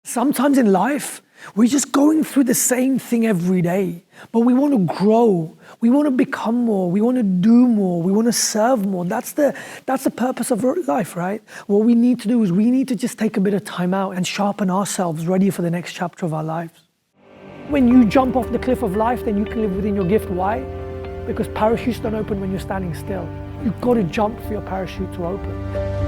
Sometimes in life, we're just going through the same thing every day, but we want to grow. We want to become more. We want to do more. We want to serve more. That's the purpose of life, right? What we need to do is we need to just take a bit of time out and sharpen ourselves, ready for the next chapter of our lives. When you jump off the cliff of life, then you can live within your gift. Why? Because parachutes don't open when you're standing still. You've got to jump for your parachute to open.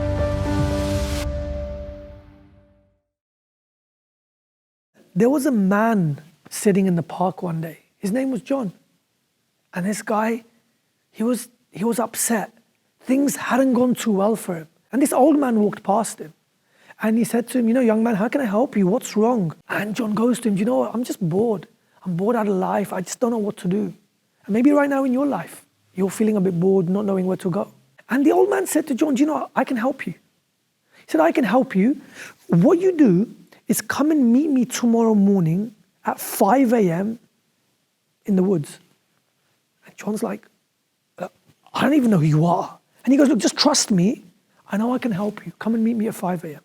There was a man sitting in the park one day. His name was John. And this guy, he was upset. Things hadn't gone too well for him. And this old man walked past him. And he said to him, young man, how can I help you? What's wrong? And John goes to him, you know what? I'm just bored. I'm bored out of life. I just don't know what to do. And maybe right now in your life, you're feeling a bit bored, not knowing where to go. And the old man said to John, I can help you. He said, I can help you. What you do is come and meet me tomorrow morning at 5 a.m. in the woods. And John's like, I don't even know who you are. And he goes, look, just trust me. I know I can help you. Come and meet me at 5 a.m.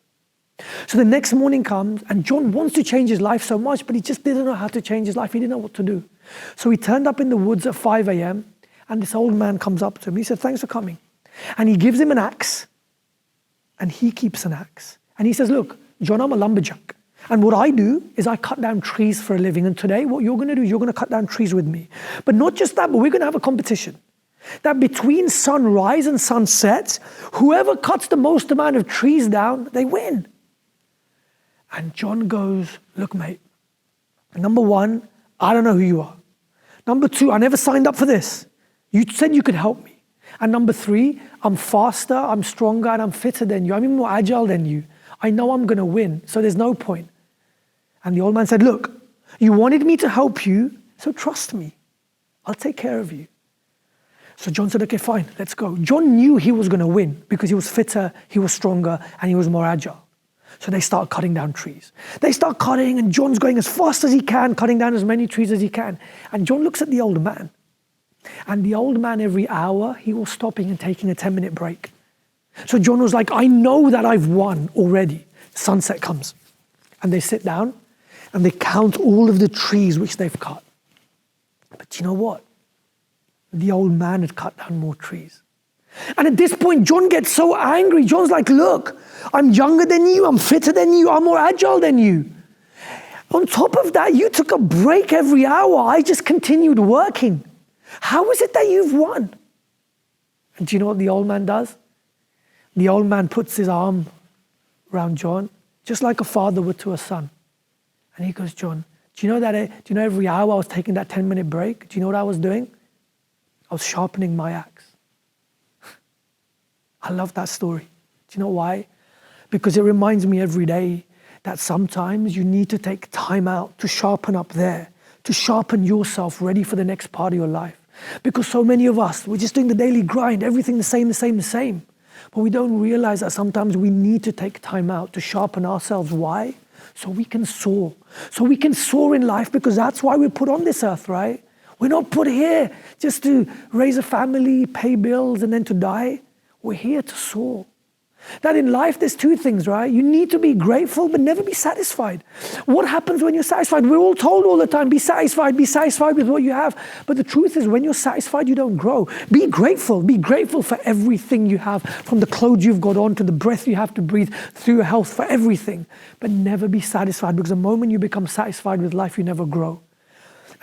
So the next morning comes, and John wants to change his life so much, but he just didn't know how to change his life. He didn't know what to do. So he turned up in the woods at 5 a.m., and this old man comes up to him. He said, thanks for coming. And he gives him an axe, and he keeps an axe. And he says, look, John, I'm a lumberjack. And what I do is I cut down trees for a living. And today what you're going to do is you're going to cut down trees with me. But not just that, but we're going to have a competition. That between sunrise and sunset, whoever cuts the most amount of trees down, they win. And John goes, look, mate, number one, I don't know who you are. Number two, I never signed up for this. You said you could help me. And number three, I'm faster, I'm stronger, and I'm fitter than you. I'm even more agile than you. I know I'm going to win, so there's no point. And the old man said, look, you wanted me to help you, so trust me. I'll take care of you. So John said, okay, fine, let's go. John knew he was going to win because he was fitter, he was stronger, and he was more agile. So they start cutting down trees. They start cutting, and John's going as fast as he can, cutting down as many trees as he can. And John looks at the old man. And the old man, every hour, he was stopping and taking a 10-minute break. So John was like, I know that I've won already. Sunset comes. And they sit down, and they count all of the trees which they've cut. But you know what? The old man had cut down more trees. And at this point, John gets so angry. John's like, look, I'm younger than you, I'm fitter than you, I'm more agile than you. On top of that, you took a break every hour. I just continued working. How is it that you've won? And do you know what the old man does? The old man puts his arm around John, just like a father would to a son. And he goes, John, do you know every hour I was taking that 10-minute break? Do you know what I was doing? I was sharpening my axe. I love that story. Do you know why? Because it reminds me every day that sometimes you need to take time out to sharpen up there, to sharpen yourself ready for the next part of your life. Because so many of us, we're just doing the daily grind, everything the same. But we don't realize that sometimes we need to take time out to sharpen ourselves. Why? So we can soar. So we can soar in life, because that's why we're put on this earth, right? We're not put here just to raise a family, pay bills, and then to die. We're here to soar. That in life, there's two things, right? You need to be grateful, but never be satisfied. What happens when you're satisfied? We're all told all the time, be satisfied with what you have. But the truth is, when you're satisfied, you don't grow. Be grateful for everything you have, from the clothes you've got on to the breath you have to breathe, through your health, for everything. But never be satisfied, because the moment you become satisfied with life, you never grow.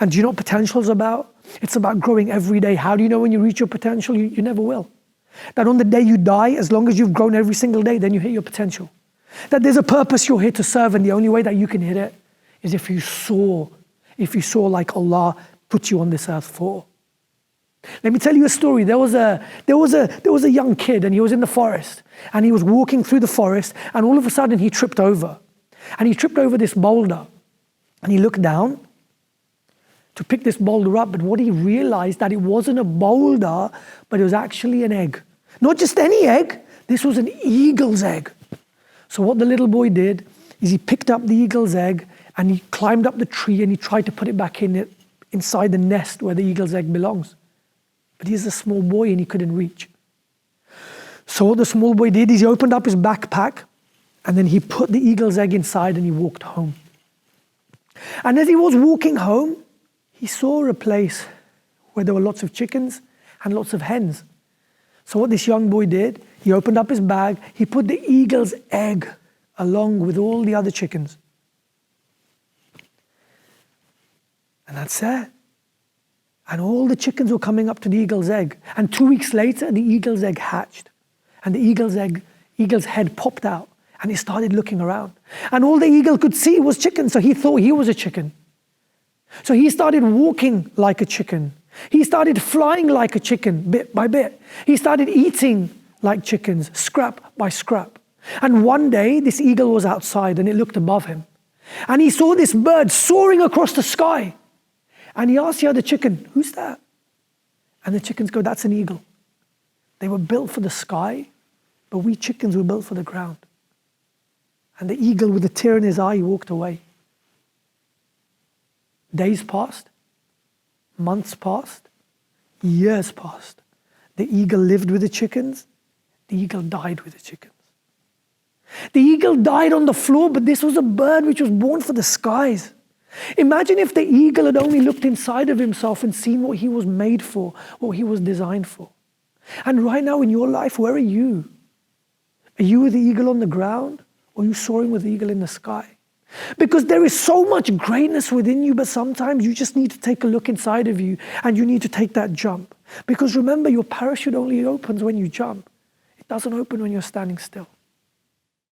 And do you know what potential is about? It's about growing every day. How do you know when you reach your potential? You never will. That on the day you die, as long as you've grown every single day, then you hit your potential. That there's a purpose you're here to serve, and the only way that you can hit it is if you soar like Allah put you on this earth for. Let me tell you a story. There was a young kid, and he was in the forest, and he was walking through the forest, and all of a sudden he tripped over. And he tripped over this boulder, and he looked down to pick this boulder up, but what he realized, that it wasn't a boulder, but it was actually an egg. Not just any egg, this was an eagle's egg. So what the little boy did is he picked up the eagle's egg, and he climbed up the tree, and he tried to put it back inside the nest where the eagle's egg belongs. But he's a small boy, and he couldn't reach. So what the small boy did is he opened up his backpack, And then he put the eagle's egg inside and he walked home. And as he was walking home, he saw a place where there were lots of chickens and lots of hens. So what this young boy did, he opened up his bag, he put the eagle's egg along with all the other chickens. And that's it. And all the chickens were coming up to the eagle's egg. And 2 weeks later, the eagle's egg hatched. And the eagle's head popped out. And he started looking around. And all the eagle could see was chicken, so he thought he was a chicken. So he started walking like a chicken. He started flying like a chicken, bit by bit. He started eating like chickens, scrap by scrap. And one day, this eagle was outside and it looked above him. And he saw this bird soaring across the sky. And he asked the other chicken, "Who's that?" And the chickens go, "That's an eagle. They were built for the sky, but we chickens were built for the ground." And the eagle, with a tear in his eye, he walked away. Days passed, months passed, years passed. The eagle lived with the chickens. The eagle died with the chickens. The eagle died on the floor, but this was a bird which was born for the skies. Imagine if the eagle had only looked inside of himself and seen what he was made for, what he was designed for. And right now in your life, where are you? Are you with the eagle on the ground, or are you soaring with the eagle in the sky? Because there is so much greatness within you, but sometimes you just need to take a look inside of you and you need to take that jump. Because remember, your parachute only opens when you jump. It doesn't open when you're standing still.